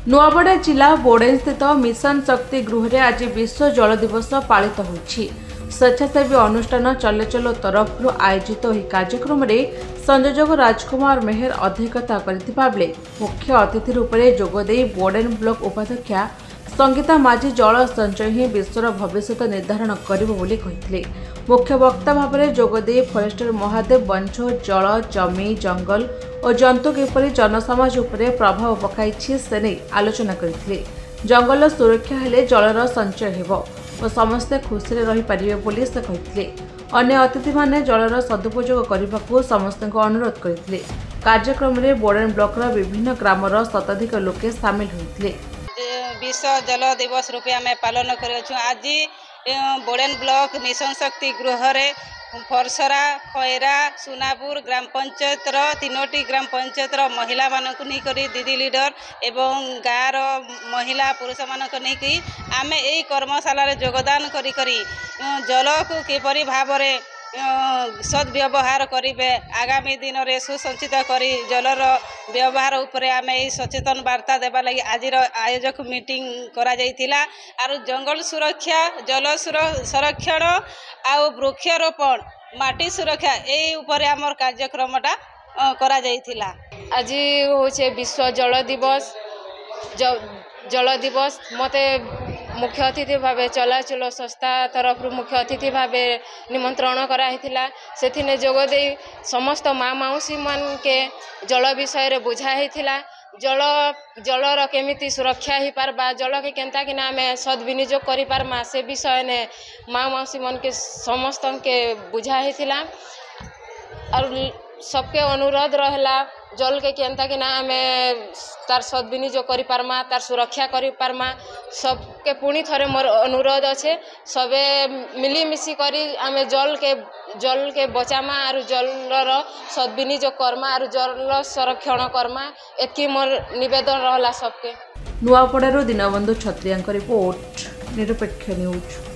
नुआपड़ा जिला बोडेन स्थित मिशन शक्ति गृह में आज विश्व जल दिवस पालित होइछि। स्वेच्छासेवी अनुष्ठान चले चलो तरफ आयोजित यह कार्यक्रम में संयोजक राजकुमार मेहर अध्यक्षता करथिबा बेले मुख्य अतिथि रूप में जोगदे बोडेन ब्लॉक उपाध्यक्षा संगीता माझी जल संचय ही विश्वर भविष्य निर्धारण करिबो बोली कहिथिले। मुख्य वक्ता भाव में जोगदे फॉरेस्टर महादेव वंश जल जमी जंगल और जंतु किपरि जनसमाज उपरे प्रभाव पकाइछि से नहीं आलोचना करथिले। जंगल सुरक्षा हेले जलर संचय हेबो और समस्ते खुशी रही पारिबे बोली से कहिथिले। अन्य अतिथि माने जलर सदुपयोग करने समस्त अनुरोध करथिले। कार्यक्रम में बोडेन ब्लॉक विभिन्न ग्रामर शताधिक लोके सामिल होइथिले। विश्व जल दिवस रूपे आम पालन कर आज बोडेन ब्लॉक मिशन शक्ति गृह रे फरसरा खैरा सुनापुर ग्राम पंचायत तीनोटी ग्राम पंचायत महिला मानक नहीं दीदी लीडर एवं गाँव महिला पुरुष मानक नहीं आम यही कर्मशाला योगदान करी जल को किपरि भाव में सद्व्यवहार करेंगे आगामी दिन में सुसंचित करी जलर व्यवहार उपरे आम यही सचेतन वार्ता देवा लगी आज आयोजक मीटिंग करा जाइथिला। आरु जंगल सुरक्षा जल संरक्षण आउ वृक्षारोपण माटी सुरक्षा यही उपरे आमर कार्यक्रमटा करा जाइथिला। आज होचे विश्व जल दिवस जल दिवस मते मुख्य अतिथि भावे चलाचल संस्था तरफ मुख्य अतिथि भावे निमंत्रण कराइथिला। सेथिने जोगदे समस्त माँ मौसी मन के जल विषय रे बुझाइथिला। जलर केमिति सुरक्षा ही पारबा जल के केनता कि ना आमे सद्विनियोग करि पारमा से विषय ने माँ मौसी मन के समस्त के बुझाइथिला। और सबके अनुरोध रहला जल के केनता कि ना आमे तार सद्विनियोग करि पारमा तार सुरक्षा करि पारमा। सबके पुणी थरे मोर अनुरोध अच्छे सबे मिलीमिशी करी आमे जल के बचामा और जलर सद्विनियोग करमा और जल संरक्षण करमा एतकी मोर निवेदन रहला सबके। नुआपड़ारू दीनबंधु छत्रिया रिपोर्ट निरपेक्ष न्यूज।